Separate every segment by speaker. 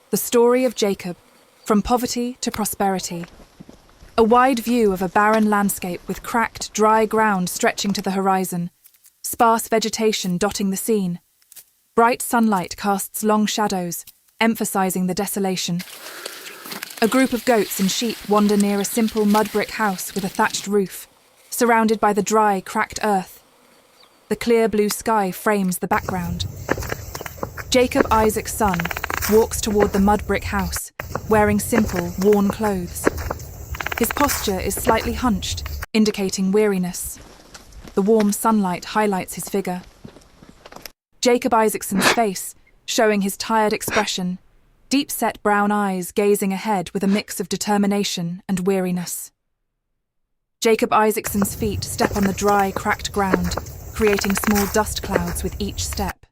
Speaker 1: The story of Jacob, from poverty to prosperity. A wide view of a barren landscape with cracked, dry ground stretching to the horizon, sparse vegetation dotting the scene. Bright sunlight casts long shadows, emphasizing the desolation. A group of goats and sheep wander near a simple mud brick house with a thatched roof, surrounded by the dry, cracked earth. The clear blue sky frames the background. Jacob Isaac's son walks toward the mud brick house, wearing simple, worn clothes. His posture is slightly hunched, indicating weariness. The warm sunlight highlights his figure. Jacob Isaacson's face, showing his tired expression, deep-set brown eyes gazing ahead with a mix of determination and weariness. Jacob Isaacson's feet step on the dry, cracked ground, creating small dust clouds with each step.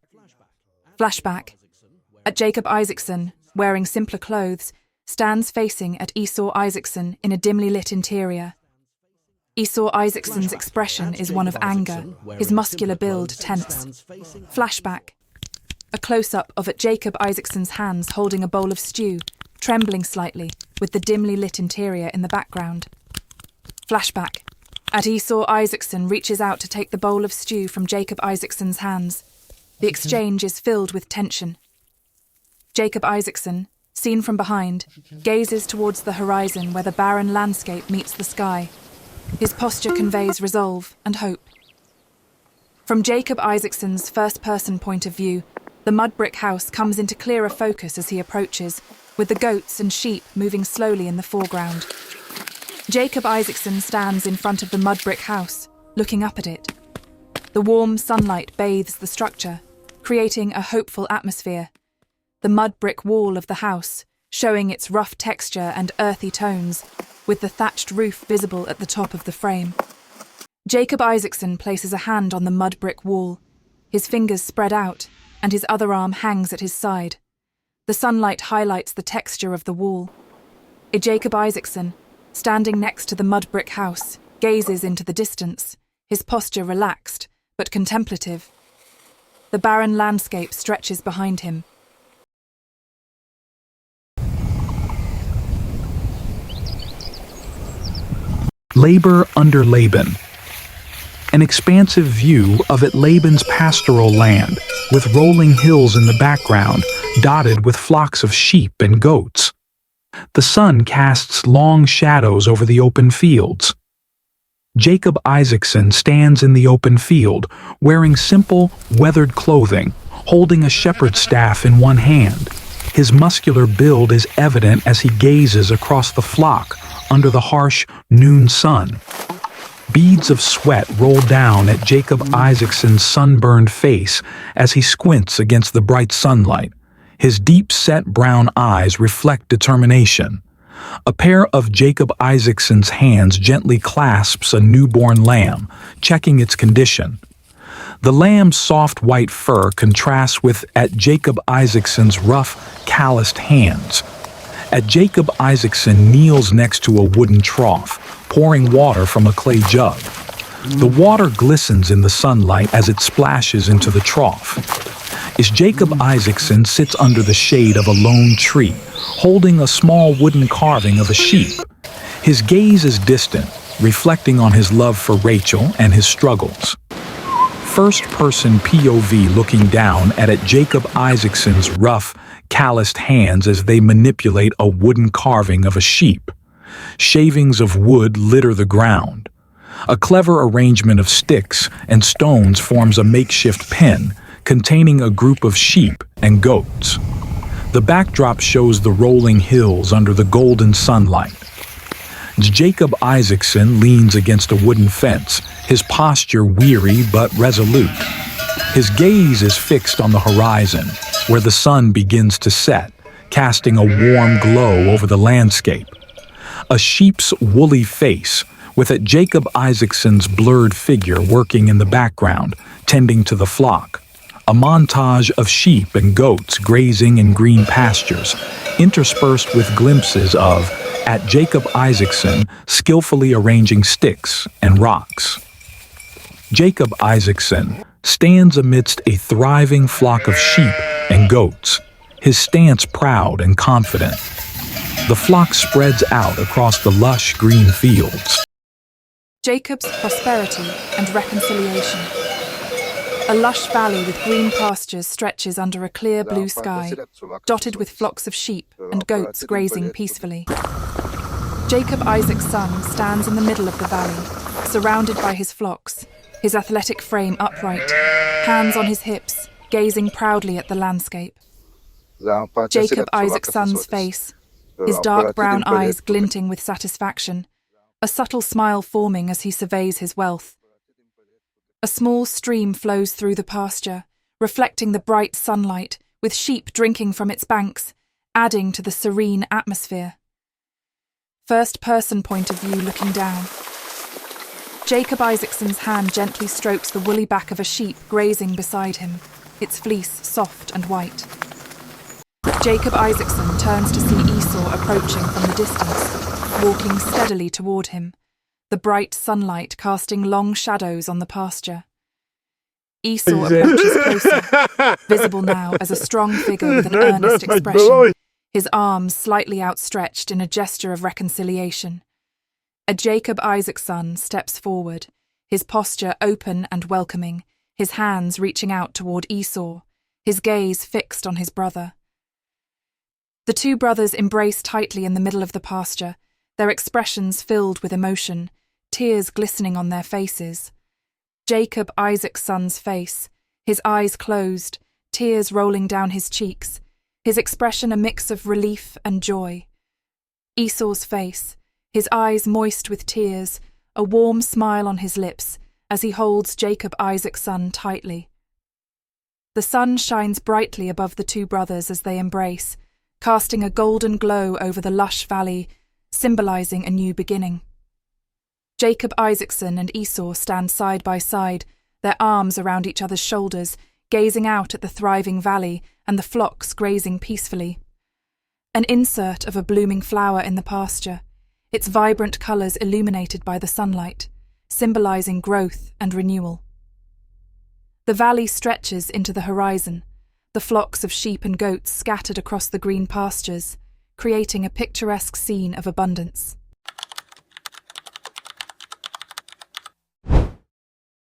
Speaker 1: Flashback. At Jacob Isaacson, wearing simpler clothes, stands facing at Esau Isaacson in a dimly lit interior. Esau Isaacson's expression is one of anger, his muscular build tense. Flashback. A close-up of at Jacob Isaacson's hands holding a bowl of stew, trembling slightly, with the dimly lit interior in the background. Flashback. At Esau Isaacson reaches out to take the bowl of stew from Jacob Isaacson's hands. The exchange is filled with tension. Jacob Isaacson, seen from behind, gazes towards the horizon where the barren landscape meets the sky. His posture conveys resolve and hope. From Jacob Isaacson's first-person point of view, the mud brick house comes into clearer focus as he approaches, with the goats and sheep moving slowly in the foreground. Jacob Isaacson stands in front of the mud brick house, looking up at it. The warm sunlight bathes the structure, creating a hopeful atmosphere. The mud brick wall of the house, showing its rough texture and earthy tones, with the thatched roof visible at the top of the frame. Jacob Isaacson places a hand on the mud brick wall, his fingers spread out, and his other arm hangs at his side. The sunlight highlights the texture of the wall. Jacob Isaacson, standing next to the mud brick house, gazes into the distance, his posture relaxed, but contemplative. The barren landscape stretches behind him.
Speaker 2: Labor under Laban. An expansive view of at Laban's pastoral land, with rolling hills in the background, dotted with flocks of sheep and goats. The sun casts long shadows over the open fields. Jacob Isaacson stands in the open field, wearing simple, weathered clothing, holding a shepherd's staff in one hand. His muscular build is evident as he gazes across the flock under the harsh noon sun. Beads of sweat roll down at Jacob Isaacson's sunburned face as he squints against the bright sunlight. His deep-set brown eyes reflect determination. A pair of Jacob Isaacson's hands gently clasps a newborn lamb, checking its condition. The lamb's soft white fur contrasts with at Jacob Isaacson's rough, calloused hands. At Jacob Isaacson kneels next to a wooden trough, pouring water from a clay jug. The water glistens in the sunlight as it splashes into the trough. As Jacob Isaacson sits under the shade of a lone tree, holding a small wooden carving of a sheep. His gaze is distant, reflecting on his love for Rachel and his struggles. First-person POV looking down at Jacob Isaacson's rough, calloused hands as they manipulate a wooden carving of a sheep. Shavings of wood litter the ground. A clever arrangement of sticks and stones forms a makeshift pen containing a group of sheep and goats. The backdrop shows the rolling hills under the golden sunlight. Jacob Isaacson leans against a wooden fence, his posture weary but resolute. His gaze is fixed on the horizon, where the sun begins to set, casting a warm glow over the landscape. A sheep's woolly face, with at Jacob Isaacson's blurred figure working in the background, tending to the flock. A montage of sheep and goats grazing in green pastures, interspersed with glimpses of at Jacob Isaacson skillfully arranging sticks and rocks. Jacob Isaacson stands amidst a thriving flock of sheep and goats, his stance proud and confident. The flock spreads out across the lush green fields.
Speaker 1: Jacob's prosperity and reconciliation. A lush valley with green pastures stretches under a clear blue sky, dotted with flocks of sheep and goats grazing peacefully. Jacob Isaac's son stands in the middle of the valley, surrounded by his flocks, his athletic frame upright, hands on his hips, gazing proudly at the landscape. Jacob Isaac's son's face, his dark brown eyes glinting with satisfaction, a subtle smile forming as he surveys his wealth. A small stream flows through the pasture, reflecting the bright sunlight, with sheep drinking from its banks, adding to the serene atmosphere. First-person point of view looking down. Jacob Isaacson's hand gently strokes the woolly back of a sheep grazing beside him, its fleece soft and white. Jacob Isaacson turns to see Esau approaching from the distance, walking steadily toward him, the bright sunlight casting long shadows on the pasture. Esau approaches closer, visible now as a strong figure with an earnest expression, his arms slightly outstretched in a gesture of reconciliation. A Jacob Isaacson steps forward, his posture open and welcoming, his hands reaching out toward Esau, his gaze fixed on his brother. The two brothers embrace tightly in the middle of the pasture, their expressions filled with emotion, tears glistening on their faces. Jacob Isaacson's face, his eyes closed, tears rolling down his cheeks, his expression a mix of relief and joy. Esau's face, his eyes moist with tears, a warm smile on his lips as he holds Jacob Isaacson tightly. The sun shines brightly above the two brothers as they embrace, casting a golden glow over the lush valley, symbolizing a new beginning. Jacob Isaacson and Esau stand side by side, their arms around each other's shoulders, gazing out at the thriving valley and the flocks grazing peacefully. An insert of a blooming flower in the pasture, its vibrant colours illuminated by the sunlight, symbolizing growth and renewal. The valley stretches into the horizon, the flocks of sheep and goats scattered across the green pastures, creating a picturesque scene of abundance.